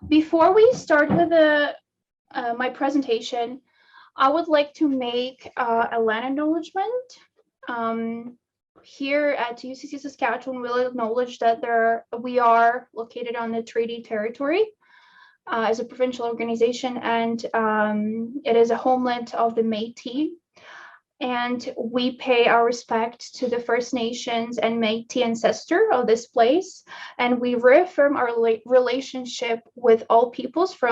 Before we start with my presentation, I would like to make a land acknowledgement. Here at UCC Saskatchewan, we'll acknowledge that we are located on the treaty territory as a provincial organization, and it is a homeland of the Métis. And we pay our respect to the First Nations and Métis ancestor of this place, and we reaffirm our relationship with all peoples for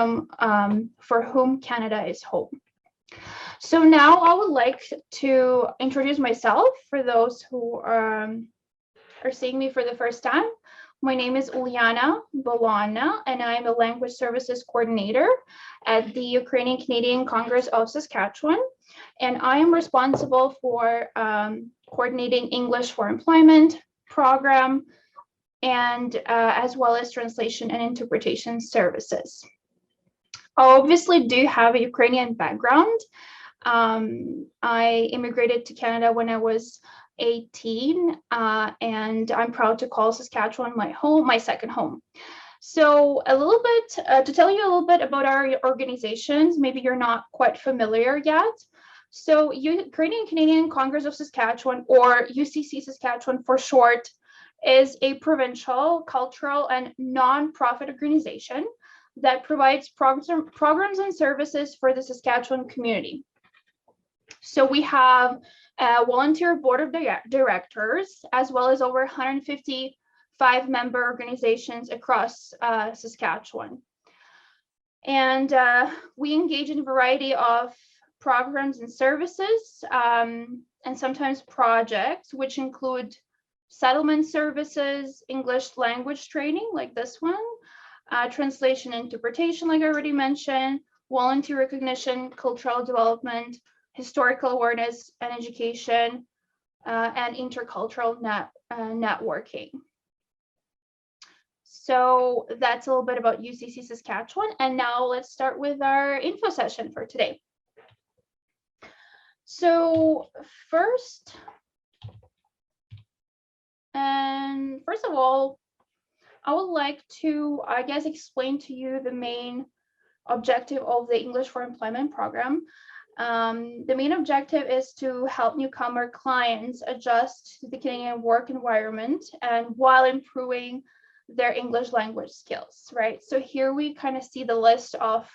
whom Canada is home. So now I would like to introduce myself for those who are seeing me for the first time. My name is Uliana Bolana, and I'm a Language Services Coordinator at the Ukrainian Canadian Congress of Saskatchewan. And I am responsible for coordinating English for Employment program, and as well as translation and interpretation services. I obviously do have a Ukrainian background. I immigrated to Canada when I was 18, and I'm proud to call Saskatchewan my home, my second home. So a little bit, to tell you a little bit about our organizations, maybe you're not quite familiar yet. So Ukrainian Canadian Congress of Saskatchewan, or UCC Saskatchewan for short, is a provincial, cultural, and non-profit organization that provides programs and services for the Saskatchewan community. So we have a volunteer board of directors, as well as over 155 member organizations across Saskatchewan. And we engage in a variety of programs and services, and sometimes projects, which include settlement services, English language training, like this one, translation and interpretation, like I already mentioned, volunteer recognition, cultural development, historical awareness and education, and intercultural networking. So that's a little bit about UCC Saskatchewan. And now let's start with our info session for today. So first of all, I would like to, explain to you the main objective of the English for Employment program. The main objective is to help newcomer clients adjust to the Canadian work environment, and while improving their English language skills, right? So here we kind of see the list of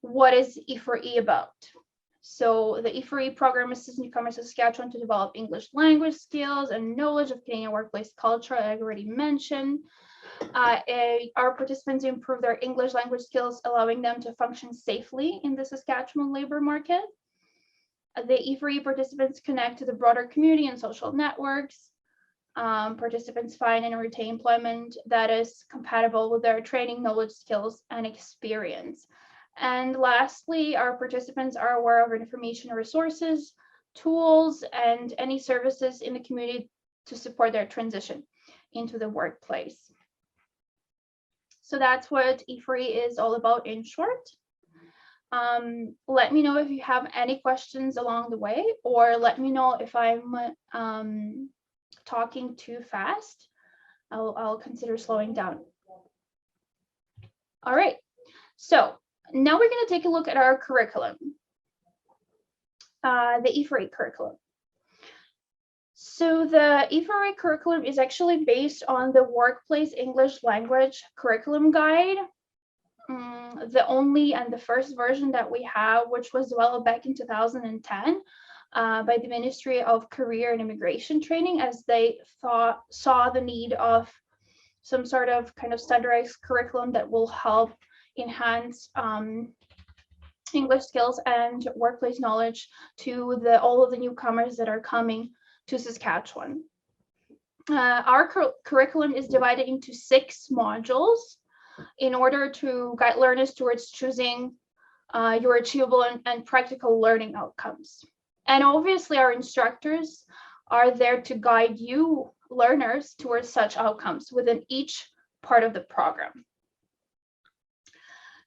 what is E4E about. So the E4E program assists newcomers to Saskatchewan to develop English language skills and knowledge of Canadian workplace culture, I already mentioned. Our participants improve their English language skills, allowing them to function safely in the Saskatchewan labor market. The E4E participants connect to the broader community and social networks. Participants find and retain employment that is compatible with their training, knowledge, skills, and experience. And lastly, our participants are aware of information resources, tools, and any services in the community to support their transition into the workplace. So that's what E4E is all about in short. Let me know if you have any questions along the way, or let me know if I'm talking too fast. I'll consider slowing down. All right, so now we're going to take a look at our curriculum, the E4E curriculum. So the E4E curriculum is actually based on the Workplace English Language Curriculum Guide, the only and the first version that we have, which was developed back in 2010 by the Ministry of Career and Immigration Training, as they saw the need of some sort of kind of standardized curriculum that will help enhance English skills and workplace knowledge to all of the newcomers that are coming to Saskatchewan. Our curriculum is divided into 6 modules in order to guide learners towards choosing your achievable and practical learning outcomes. And obviously our instructors are there to guide you learners towards such outcomes within each part of the program.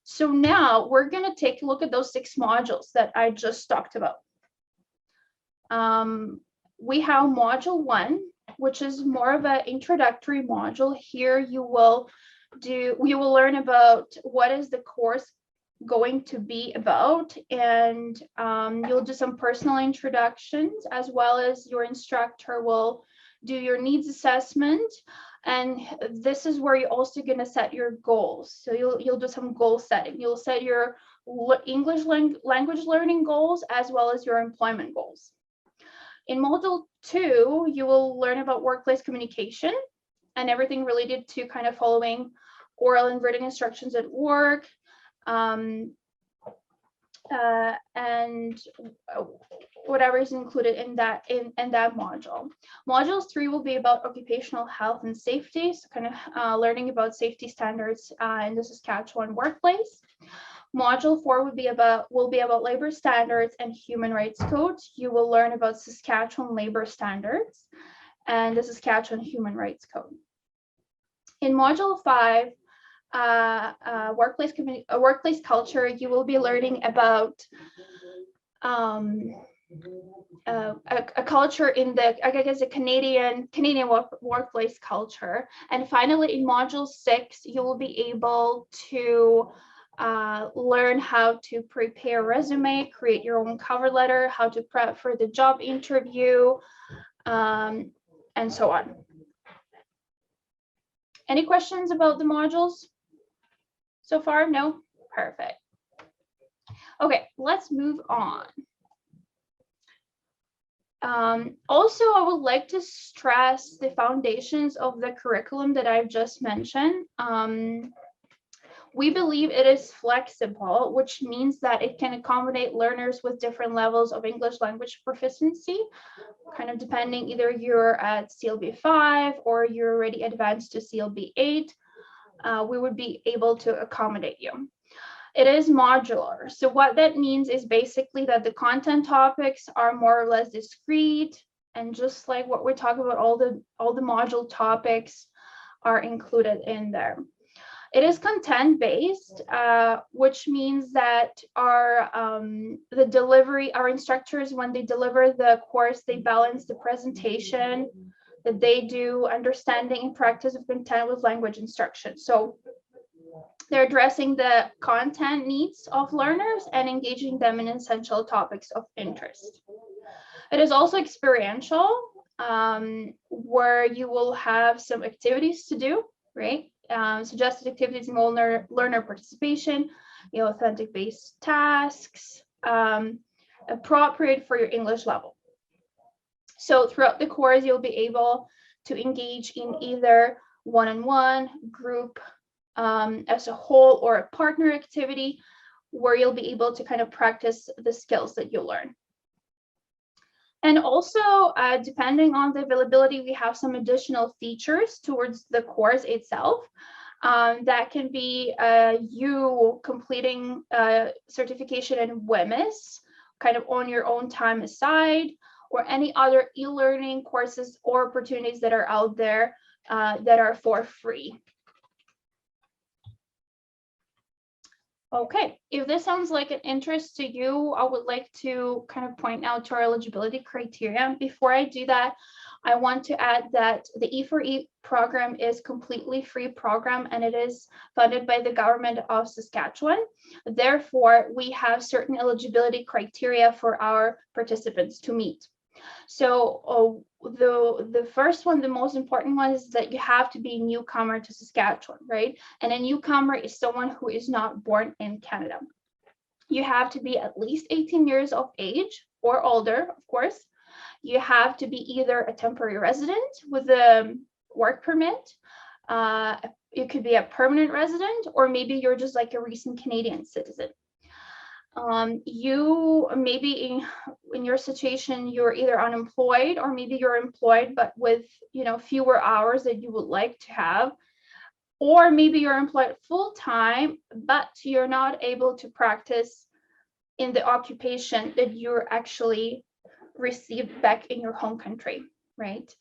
So now we're going to take a look at those 6 modules that I just talked about. We have module 1, which is more of an introductory module. Here you will we will learn about what is the course going to be about, and you'll do some personal introductions, as well as your instructor will do your needs assessment. And this is where you're also going to set your goals. So you'll do some goal setting. You'll set your English language learning goals, as well as your employment goals. In module 2, you will learn about workplace communication and everything related to kind of following oral and written instructions at work, and whatever is included in that module. Module 3 will be about occupational health and safety, so kind of learning about safety standards in the Saskatchewan workplace. Module 4 will be about labor standards and human rights code. You will learn about Saskatchewan labor standards and the Saskatchewan human rights code. In module 5, workplace culture, you will be learning about a culture in the, I guess, a Canadian workplace culture. And finally, in module 6, you will be able to learn how to prepare a resume, create your own cover letter, how to prep for the job interview, and so on. Any questions about the modules so far? No? Perfect. Okay, let's move on. Also, I would like to stress the foundations of the curriculum that I've just mentioned. We believe it is flexible, which means that it can accommodate learners with different levels of English language proficiency, kind of depending, either you're at CLB 5 or you're already advanced to CLB 8. We would be able to accommodate you. It is modular. So what that means is basically that the content topics are more or less discrete, and just like what we're talking about, all the module topics are included in there. It is content-based, which means that our instructors, when they deliver the course, they balance the presentation that they do, understanding and practice of content with language instruction. So they're addressing the content needs of learners and engaging them in essential topics of interest. It is also experiential, where you will have some activities to do, right? Suggested activities involve learner participation, authentic-based tasks, appropriate for your English level. So throughout the course, you'll be able to engage in either one-on-one, group, as a whole, or a partner activity, where you'll be able to kind of practice the skills that you'll learn. And also, depending on the availability, we have some additional features towards the course itself. That can be you completing certification in WMIS, kind of on your own time aside, or any other e-learning courses or opportunities that are out there that are for free. Okay, if this sounds like an interest to you, I would like to kind of point out to our eligibility criteria. Before I do that, I want to add that the E4E program is completely free program, and it is funded by the government of Saskatchewan. Therefore, we have certain eligibility criteria for our participants to meet. So the first one, the most important one, is that you have to be a newcomer to Saskatchewan, right? And a newcomer is someone who is not born in Canada. You have to be at least 18 years of age or older, of course. You have to be either a temporary resident with a work permit. It could be a permanent resident, or maybe you're just like a recent Canadian citizen. You maybe in your situation, you're either unemployed, or maybe you're employed but with fewer hours that you would like to have, or maybe you're employed full-time but you're not able to practice in the occupation that you're actually received back in your home country, right?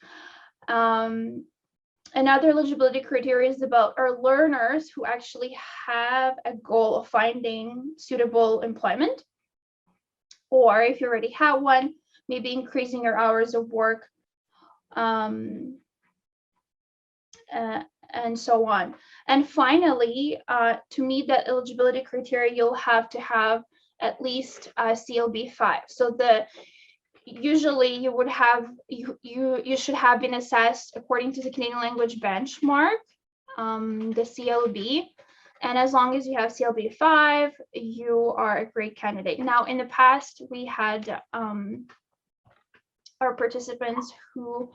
Another eligibility criteria is about our learners who actually have a goal of finding suitable employment, or if you already have one, maybe increasing your hours of work, and and so on. And finally, to meet that eligibility criteria, you'll have to have at least CLB 5. So usually you would have you should have been assessed according to the Canadian language benchmark, the CLB. And as long as you have CLB 5, you are a great candidate. Now, in the past, we had our participants who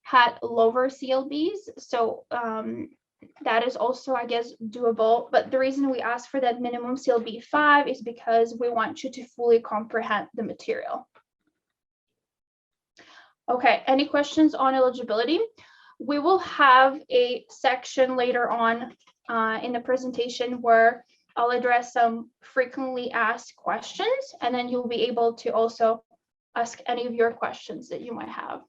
had lower CLBs. So that is also, I guess, doable. But the reason we ask for that minimum CLB 5 is because we want you to fully comprehend the material. Okay, any questions on eligibility? We will have a section later on in the presentation where I'll address some frequently asked questions, and then you'll be able to also ask any of your questions that you might have.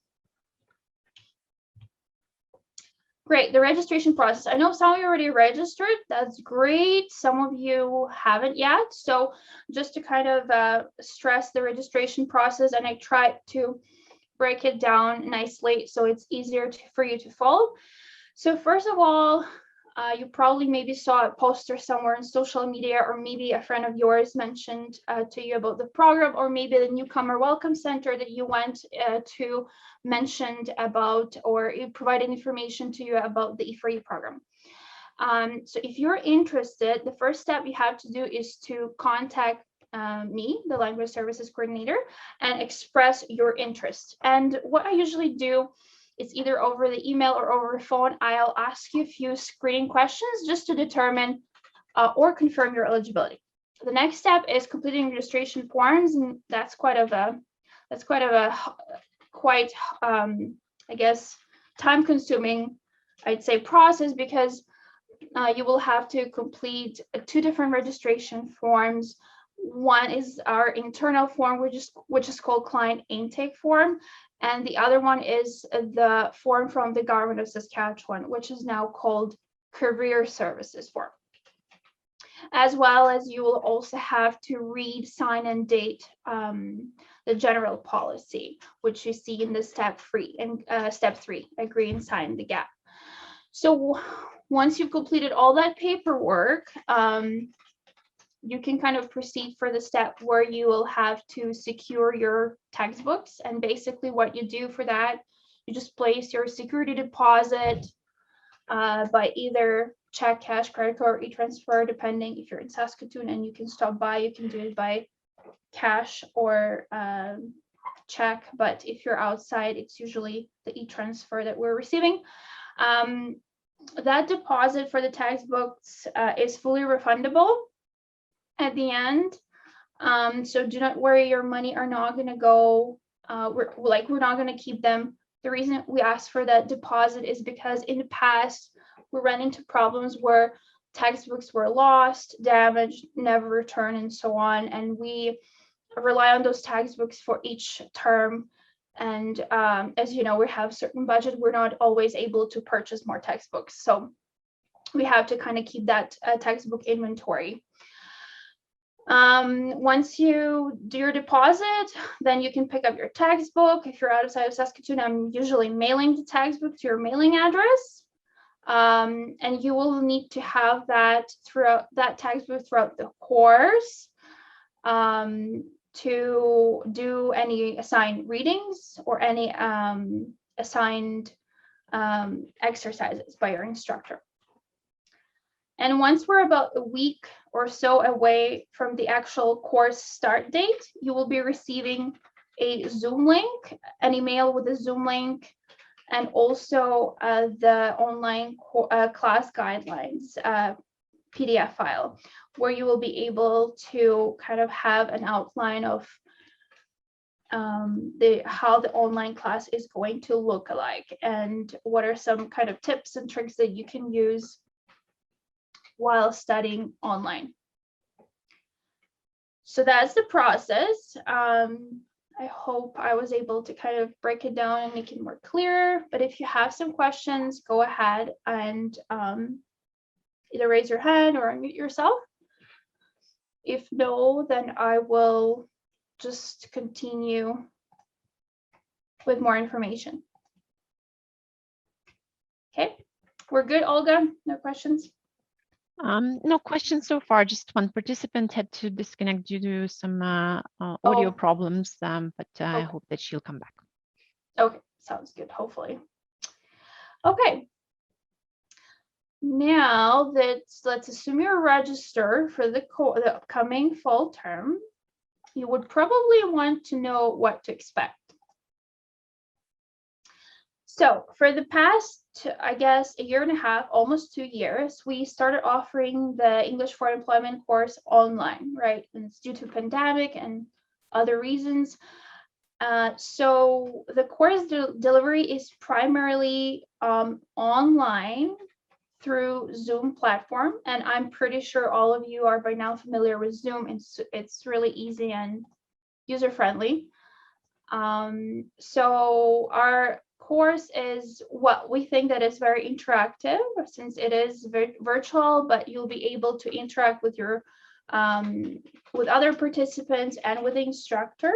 Great, the registration process. I know some of you already registered. That's great. Some of you haven't yet. So just to kind of stress the registration process, and I tried to break it down nicely so it's easier for you to follow. So first of all, you probably maybe saw a poster somewhere in social media, or maybe a friend of yours mentioned to you about the program, or maybe the Newcomer Welcome Center that you went to mentioned about, or it provided information to you about the E4E program. So if you're interested, the first step you have to do is to contact me, the language services coordinator, and express your interest. And what I usually do, it's either over the email or over the phone. I'll ask you a few screening questions just to determine or confirm your eligibility. The next step is completing registration forms, and that's quite I guess, time-consuming, I'd say, process, because you will have to complete 2 different registration forms. One is our internal form, which is called client intake form, and the other one is the form from the government of Saskatchewan, which is now called career services form. As well as you will also have to read, sign, and date the general policy, which you see in the step 3, agree and sign the gap. So once you've completed all that paperwork, you can kind of proceed for the step where you will have to secure your textbooks. And basically what you do for that, you just place your security deposit by either check, cash, credit card, or e-transfer, depending. If you're in Saskatoon and you can stop by, you can do it by cash or check. But if you're outside, it's usually the e-transfer that we're receiving. That deposit for the textbooks is fully refundable at the end. So do not worry, your money are not going to go, we're not going to keep them. The reason we ask for that deposit is because in the past we ran into problems where textbooks were lost, damaged, never returned, and so on, and we rely on those textbooks for each term. And as you know, we have certain budget, we're not always able to purchase more textbooks, so we have to kind of keep that textbook inventory. Once you do your deposit, then you can pick up your textbook. If you're outside of Saskatoon, I'm usually mailing the textbook to your mailing address. And you will need to have that textbook throughout the course to do any assigned readings or any assigned exercises by your instructor. And once we're about a week or so away from the actual course start date, you will be receiving a Zoom link, an email with a Zoom link, and also the online class guidelines PDF file, where you will be able to kind of have an outline of how the online class is going to look like, and what are some kind of tips and tricks that you can use while studying online. So that's the process. I hope I was able to kind of break it down and make it more clear. But if you have some questions, go ahead and either raise your hand or unmute yourself. If no, then I will just continue with more information. Okay, We're good, Olga? No questions? No questions so far. Just one participant had to disconnect due to some audio problems, but I hope that she'll come back. Okay, sounds good, hopefully. Okay. Now let's assume you're registered for the upcoming fall term. You would probably want to know what to expect. So for the past, I guess, a year and a half, almost 2 years, we started offering the English for Employment course online, right? And it's due to pandemic and other reasons. So the course delivery is primarily online through Zoom platform, and I'm pretty sure all of you are by now familiar with Zoom. It's really easy and user-friendly. So our course is what we think that is very interactive, since it is virtual, but you'll be able to interact with your with other participants and with the instructor.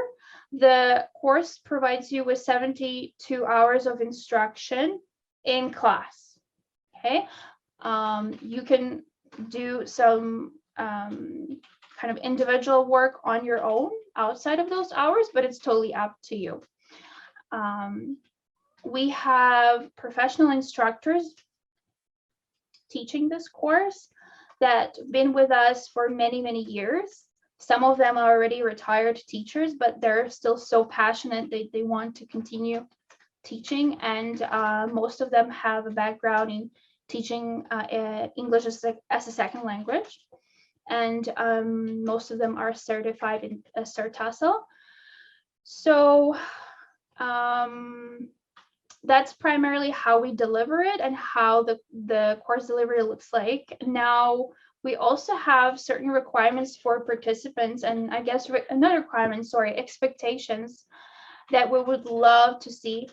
The course provides you with 72 hours of instruction in class. Okay, you can do some kind of individual work on your own outside of those hours, but it's totally up to you. We have professional instructors teaching this course that have been with us for many, many years. Some of them are already retired teachers, but they're still so passionate they want to continue teaching, and most of them have a background in teaching English as a second language, and most of them are certified in CERTASL. So that's primarily how we deliver it and how the course delivery looks like. Now, we also have certain requirements for participants, and I guess another requirement, expectations that we would love to see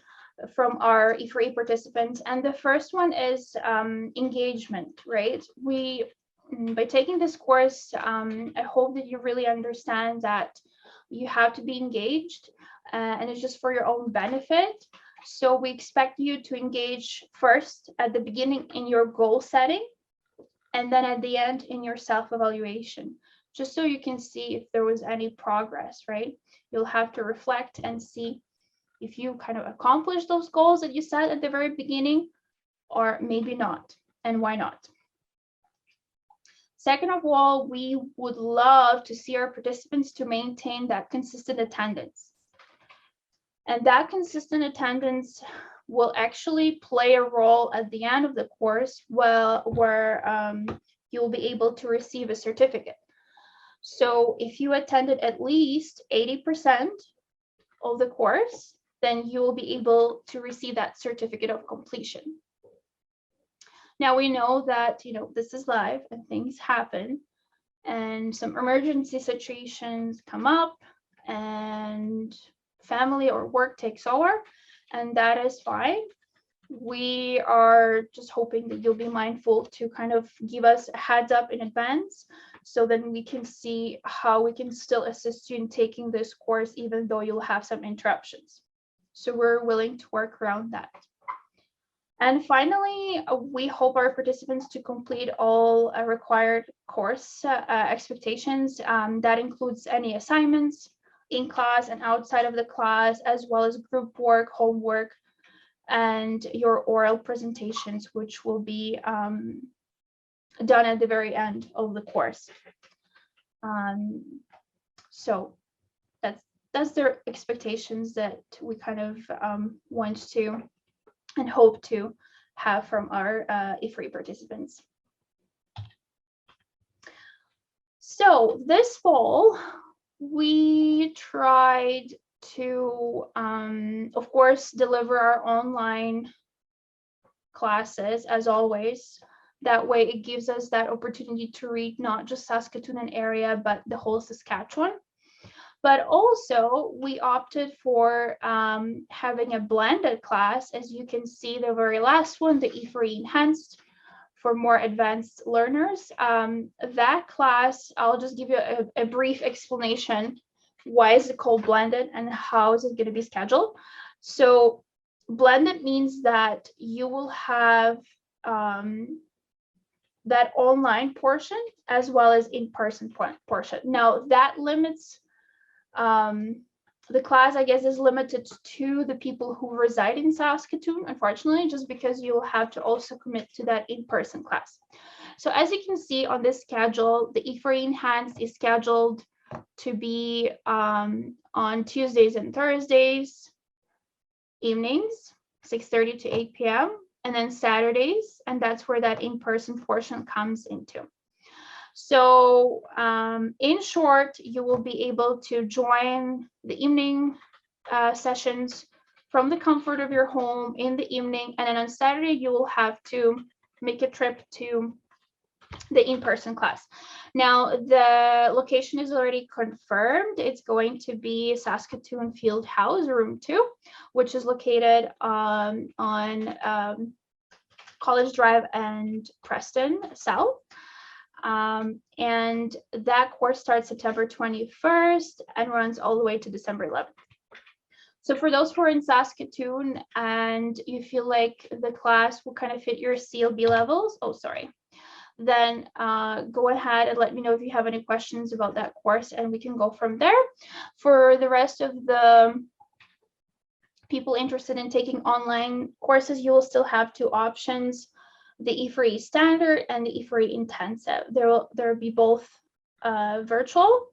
from our E4E participants. And the first one is engagement, right? By taking this course, I hope that you really understand that you have to be engaged, and it's just for your own benefit. So we expect you to engage first at the beginning in your goal setting, and then at the end in your self-evaluation, just so you can see if there was any progress, right? You'll have to reflect and see if you kind of accomplished those goals that you set at the very beginning, or maybe not, and why not. Second of all, we would love to see our participants to maintain that consistent attendance. And that consistent attendance will actually play a role at the end of the course, where you'll be able to receive a certificate. So if you attended at least 80% of the course, then you will be able to receive that certificate of completion. Now, we know that, this is live and things happen, and some emergency situations come up, and family or work takes over, and that is fine. We are just hoping that you'll be mindful to kind of give us a heads up in advance, so then we can see how we can still assist you in taking this course, even though you'll have some interruptions. So we're willing to work around that. And finally, we hope our participants to complete all required course expectations. That includes any assignments in class and outside of the class, as well as group work, homework, and your oral presentations, which will be done at the very end of the course. So that's their expectations that we kind of want to and hope to have from our E4E participants. So this fall, we tried to, of course, deliver our online classes as always. That way it gives us that opportunity to read not just Saskatoon area, but the whole Saskatchewan. But also we opted for having a blended class. As you can see, the very last one, the E4E Enhanced, for more advanced learners. That class, I'll just give you a brief explanation. Why is it called blended and how is it going to be scheduled? So blended means that you will have that online portion as well as in-person portion. Now that limits the class, I guess, is limited to the people who reside in Saskatoon, unfortunately, just because you'll have to also commit to that in-person class. So as you can see on this schedule, the E4E Enhanced is scheduled to be on Tuesdays and Thursdays evenings, 6:30 to 8 p.m. and then Saturdays, and that's where that in-person portion comes into. So in short, you will be able to join the evening sessions from the comfort of your home in the evening, and then on Saturday you will have to make a trip to the in-person class. Now the location is already confirmed. It's going to be Saskatoon Field House, room 2, which is located on College Drive and Preston South. And that course starts September 21st and runs all the way to December 11th. So for those who are in Saskatoon and you feel like the class will kind of fit your CLB levels, then go ahead and let me know if you have any questions about that course and we can go from there. For the rest of the people interested in taking online courses, you will still have 2 options: the E4E Standard and the E4E Intensive. There will be both virtual.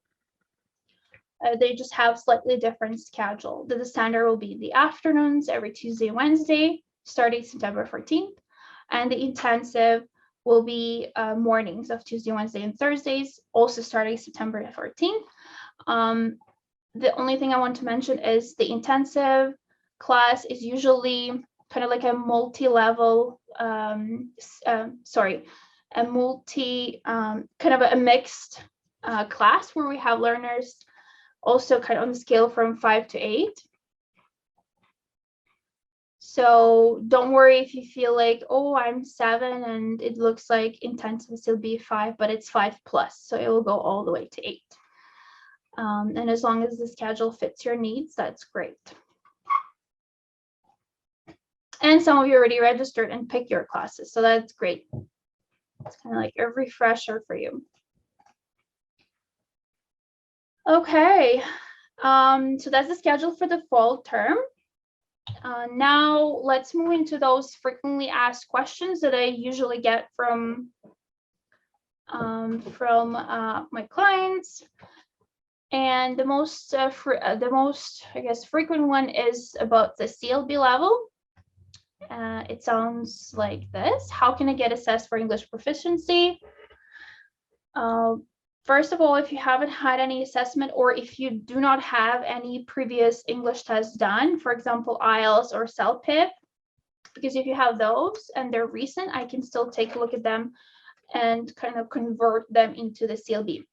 They just have slightly different schedule. The Standard will be the afternoons every Tuesday and Wednesday, starting September 14th, and the Intensive will be mornings of Tuesday, Wednesday, and Thursdays, also starting September 14th. The only thing I want to mention is the Intensive class is usually kind of like a multi-level, kind of a mixed class where we have learners also kind of on the scale from 5 to 8. So don't worry if you feel like, oh, I'm 7 and it looks like intensive will still be 5, but it's 5+, so it will go all the way to 8. And as long as the schedule fits your needs, that's great. And some of you already registered and picked your classes, so that's great. It's kind of like a refresher for you. Okay, so that's the schedule for the fall term. Now let's move into those frequently asked questions that I usually get from my clients. And the most, I guess, frequent one is about the CLB level. It sounds like this: how can I get assessed for English proficiency? First of all, if you haven't had any assessment, or if you do not have any previous English tests done, for example, IELTS or CELPIP, because if you have those and they're recent, I can still take a look at them and kind of convert them into the CLB.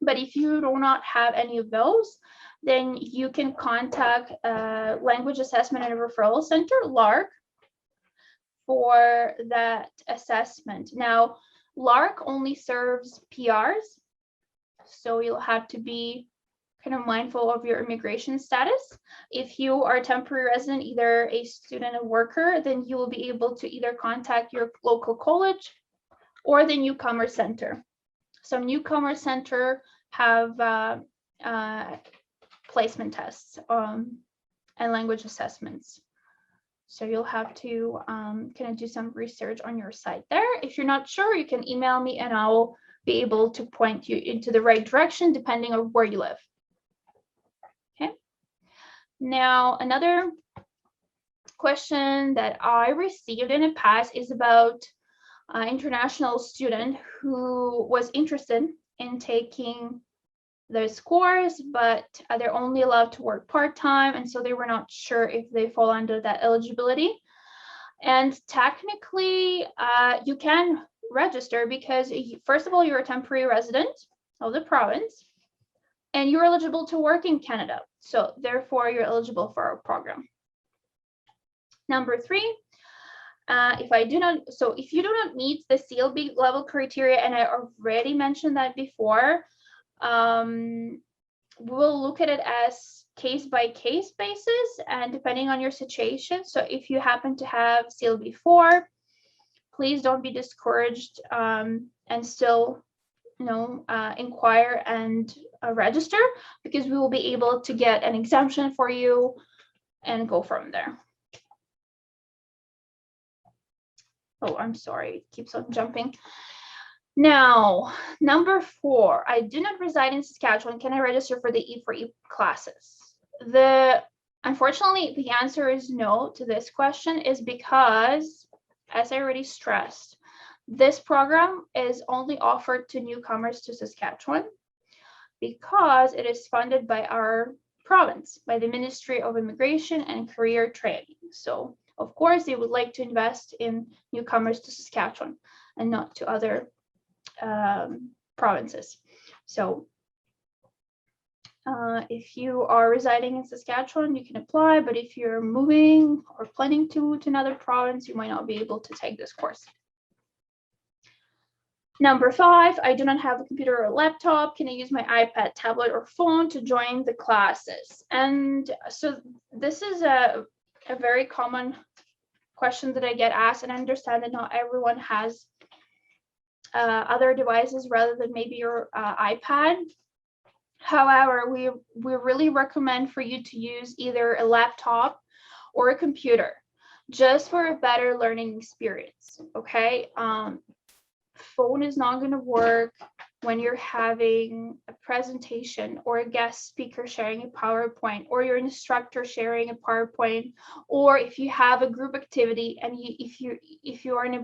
But if you do not have any of those, then you can contact Language Assessment and Referral Center, LARC, for that assessment. Now, LARC only serves PRs, so you'll have to be kind of mindful of your immigration status. If you are a temporary resident, either a student or worker, then you will be able to either contact your local college or the Newcomer Center. Some Newcomer Center have placement tests and language assessments. So you'll have to kind of do some research on your site there. If you're not sure, you can email me and I'll be able to point you into the right direction depending on where you live. Okay. Now, another question that I received in the past is about an international student who was interested in taking those course, but they're only allowed to work part-time, and so they were not sure if they fall under that eligibility. And technically, you can register because, first of all, you're a temporary resident of the province, and you're eligible to work in Canada. So therefore, you're eligible for our program. Number 3, if you do not meet the CLB level criteria, and I already mentioned that before, we'll look at it as case-by-case basis and depending on your situation. So if you happen to have CLB 4, please don't be discouraged, and still, inquire and register, because we will be able to get an exemption for you and go from there. Oh, I'm sorry, it keeps on jumping. Now, number 4, I do not reside in Saskatchewan. Can I register for the E4E classes? Unfortunately, the answer is no to this question, is because, as I already stressed, this program is only offered to newcomers to Saskatchewan because it is funded by our province, by the Ministry of Immigration and Career Training. So, of course, they would like to invest in newcomers to Saskatchewan and not to other provinces. So if you are residing in Saskatchewan, you can apply, but if you're moving or planning to another province, you might not be able to take this course. Number 5, I do not have a computer or a laptop. Can I use my iPad, tablet, or phone to join the classes? And so this is a very common question that I get asked, and I understand that not everyone has other devices rather than maybe your iPad. However, we really recommend for you to use either a laptop or a computer, just for a better learning experience, okay? Phone is not going to work when you're having a presentation or a guest speaker sharing a PowerPoint, or your instructor sharing a PowerPoint, or if you have a group activity and if you are in a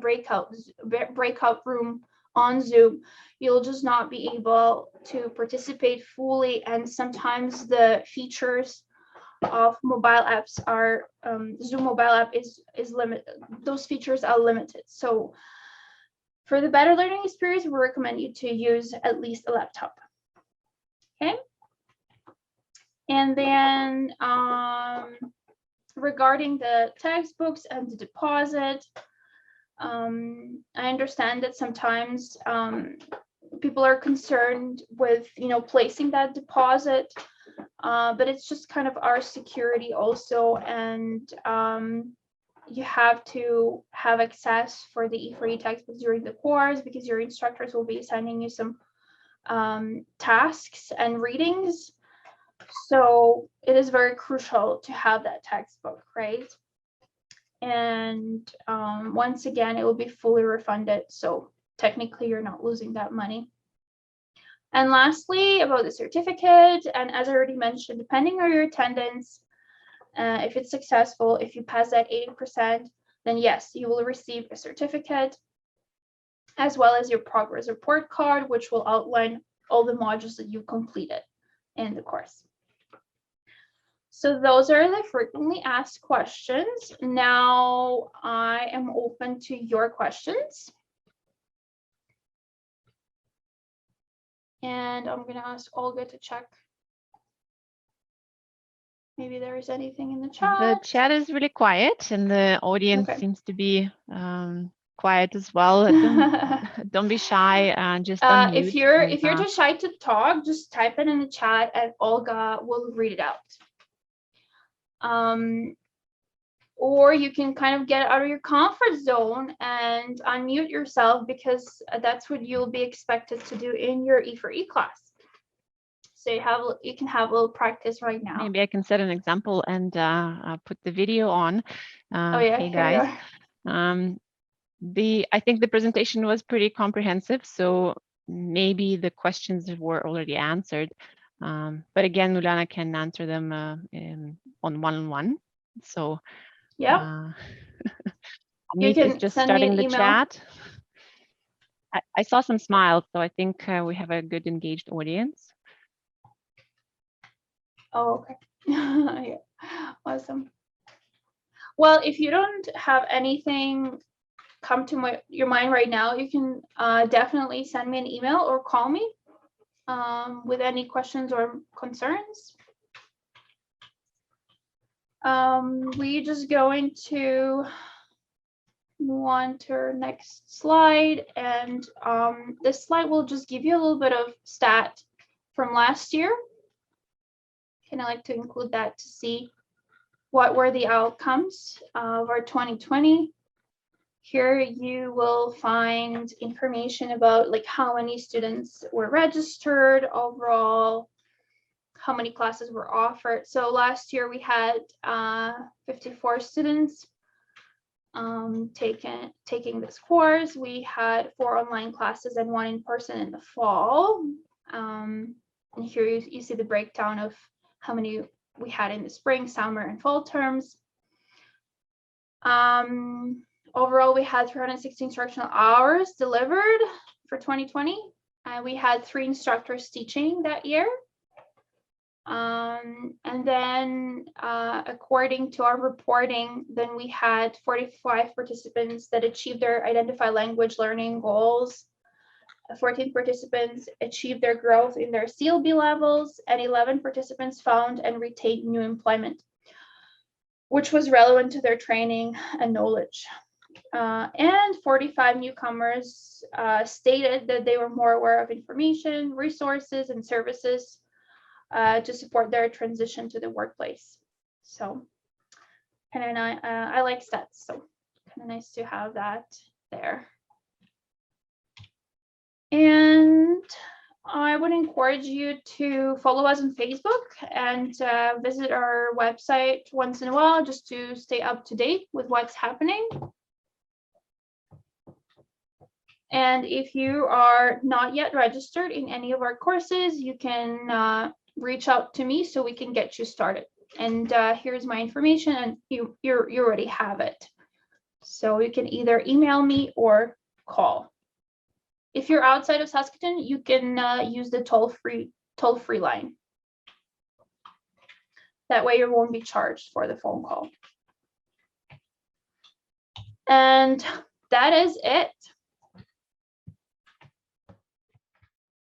breakout room on Zoom, you'll just not be able to participate fully. And sometimes the features of mobile apps are Zoom mobile app is limited. Those features are limited. So for the better learning experience, we recommend you to use at least a laptop. Okay. And then regarding the textbooks and the deposit, I understand that sometimes people are concerned with, placing that deposit, but it's just kind of our security also. And you have to have access for the E4E textbooks during the course, because your instructors will be assigning you some tasks and readings. So it is very crucial to have that textbook, right? And once again, it will be fully refunded. So technically, you're not losing that money. And lastly, about the certificate, and as I already mentioned, depending on your attendance, if it's successful, if you pass that 80%, then yes, you will receive a certificate, as well as your progress report card, which will outline all the modules that you completed in the course. So those are the frequently asked questions. Now I am open to your questions. And I'm going to ask Olga to check. Maybe there is anything in the chat. The chat is really quiet, and the audience seems to be quiet as well. Don't be shy. Just unmute. If you're too shy to talk, just type it in the chat, and Olga will read it out. Or you can kind of get out of your comfort zone and unmute yourself, because that's what you'll be expected to do in your E4E class. So you can have a little practice right now. Maybe I can set an example and put the video on. Oh yeah, hey guys. I think the presentation was pretty comprehensive, so maybe the questions were already answered. But again, Uliana can answer them on one-on-one. So yeah, you can just starting the chat. I saw some smiles, so I think we have a good engaged audience. Oh, okay. Yeah. Awesome. Well, if you don't have anything come to your mind right now, you can definitely send me an email or call me with any questions or concerns. We're just going to move on to our next slide, and this slide will just give you a little bit of stat from last year. And I like to include that to see what were the outcomes of our 2020. Here you will find information about like how many students were registered overall, how many classes were offered. So last year we had 54 students taking this course. We had 4 online classes and 1 in person in the fall. And here you see the breakdown of how many we had in the spring, summer, and fall terms. Overall, we had 360 instructional hours delivered for 2020, and we had 3 instructors teaching that year. And then according to our reporting, then we had 45 participants that achieved their identified language learning goals. 14 participants achieved their growth in their CLB levels, and 11 participants found and retained new employment, which was relevant to their training and knowledge. And 45 newcomers stated that they were more aware of information, resources, and services to support their transition to the workplace. So kind of I like stats, so kind of nice to have that there. And I would encourage you to follow us on Facebook and visit our website once in a while just to stay up to date with what's happening. And if you are not yet registered in any of our courses, you can reach out to me so we can get you started. And here's my information, and you already have it. So you can either email me or call. If you're outside of Saskatoon, you can use the toll-free line. That way you won't be charged for the phone call. And that is it.